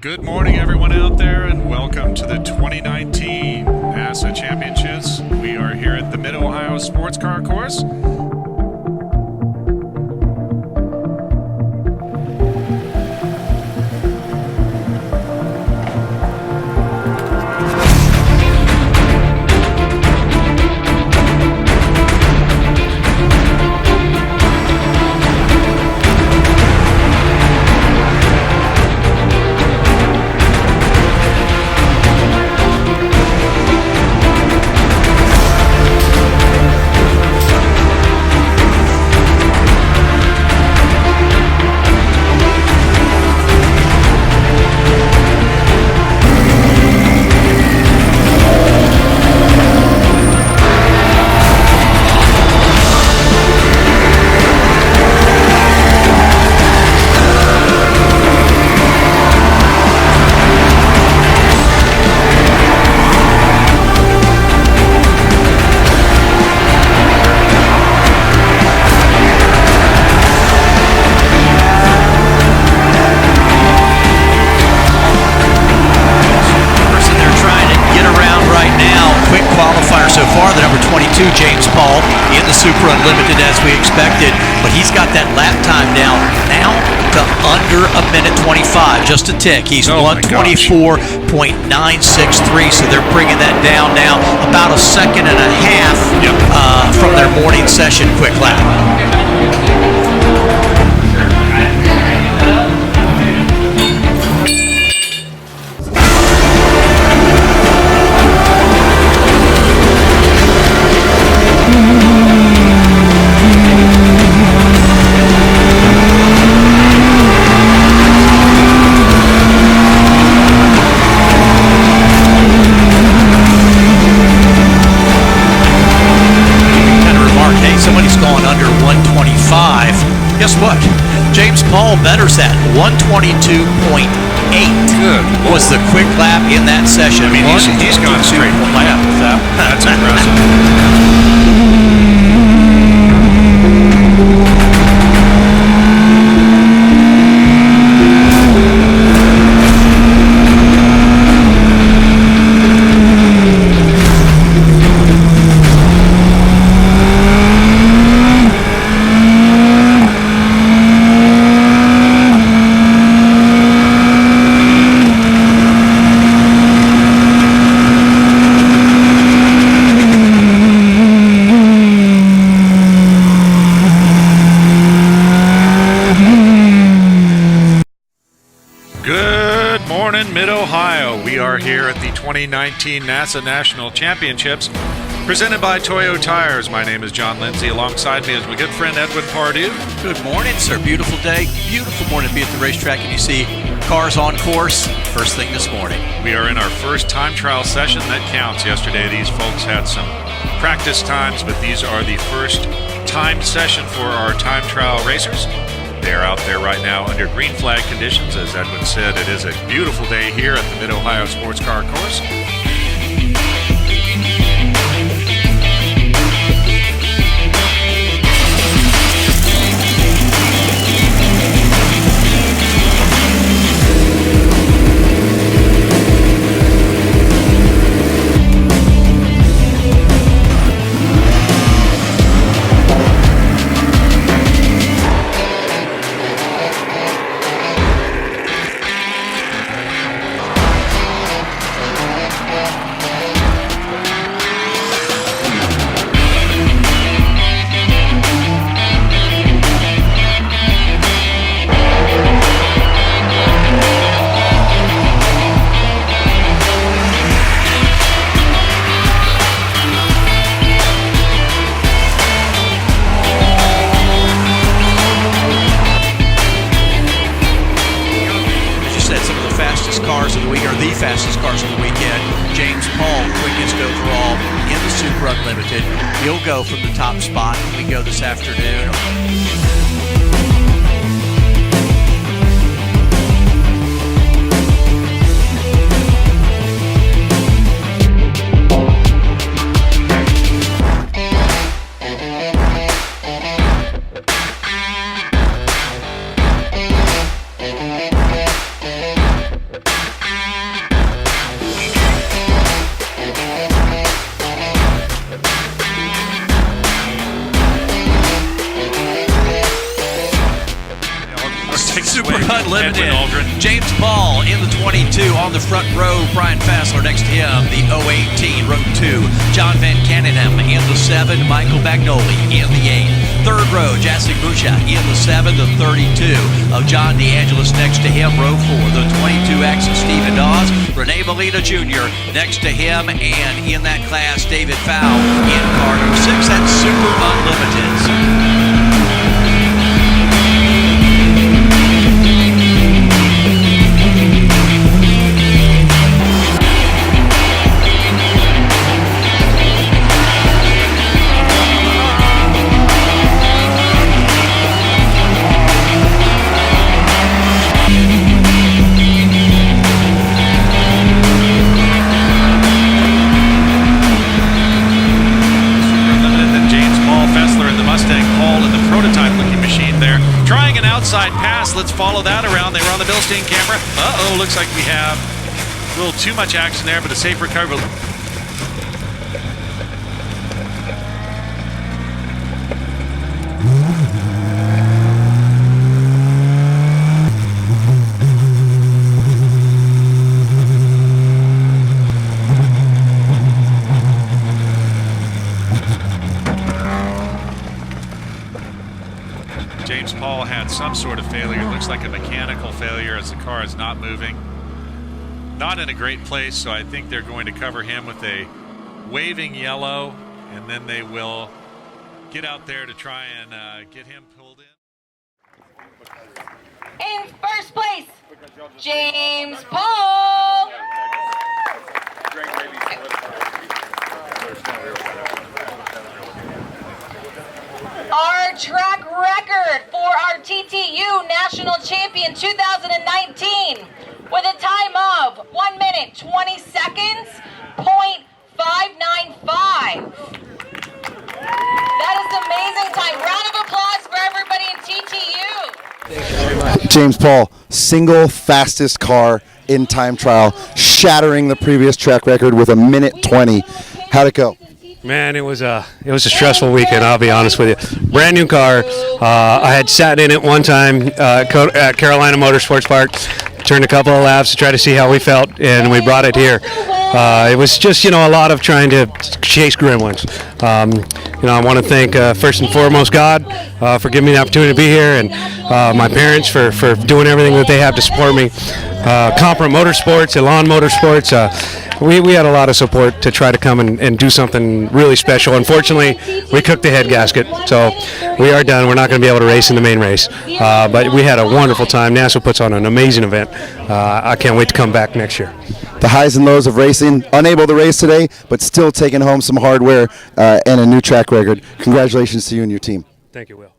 Good morning, everyone out there, and welcome to the 2019 NASA Championships. We are here at the Mid-Ohio Sports Car Course. Super Unlimited as we expected, but he's got that lap time now to under a minute 25, just a tick. He's 1:24.963, so they're bringing that down now about a second and a half from their morning session quick lap. Guess what? James Paul betters that. 122.8 was the quick lap in that session. I mean, he's gone straight lap with that. That's Mid-Ohio. We are here at the 2019 NASA National Championships presented by Toyo Tires. My name is John Lindsay. Alongside me is my good friend Edwin Pardue. Good morning, sir. Beautiful day. Beautiful morning to be at the racetrack and you see cars on course first thing this morning. We are in our first time trial session. That counts. Yesterday these folks had some practice times, but these are the first timed session for our time trial racers. They're out there right now under green flag conditions. As Edwin said, it is a beautiful day here at the Mid-Ohio Sports Car Course. Cars of the week, or the fastest cars of the weekend. James Paul, quickest overall in the Super Unlimited. He'll go from the top spot when we go this afternoon. Unlimited. Edwin Aldrin. James Paul in the 22 on the front row. Brian Fassler next to him, the 018, row 2. John Van Canningham in the 7. Michael Bagnoli in the 8. Third row, Jacek Busha in the 7. The 32 of John DeAngelis next to him, row 4. The 22X of Stephen Dawes. Rene Molina Jr. next to him, and in that class, David Fowl in car number 6. That's Super Unlimited. Let's follow that around. They were on the Bilstein camera. Looks like we have a little too much action there, but a safe recovery. James Paul had some sort of failure. It looks like a mechanical failure as the car is not moving. Not in a great place, so I think they're going to cover him with a waving yellow, and then they will get out there to try and get him pulled in. In first place, James Paul. Our track record for our TTU National Champion 2019 with a time of 1 minute 20 seconds, .595. That is an amazing time. Round of applause for everybody in TTU. James Paul, single fastest car in time trial, shattering the previous track record with 1:20. How'd it go? Man, it was a stressful weekend, I'll be honest with you. Brand new car. I had sat in it one time at Carolina Motorsports Park, turned a couple of laps to try to see how we felt, and we brought it here. It was just, a lot of trying to chase gremlins. I want to thank, first and foremost, God for giving me the opportunity to be here, and my parents for doing everything that they have to support me. Compra Motorsports, Elan Motorsports, we had a lot of support to try to come and do something really special. Unfortunately, we cooked the head gasket, so we are done. We're not going to be able to race in the main race. But we had a wonderful time. NASA puts on an amazing event. I can't wait to come back next year. The highs and lows of racing, unable to race today, but still taking home some hardware and a new track record. Congratulations to you and your team. Thank you, Will.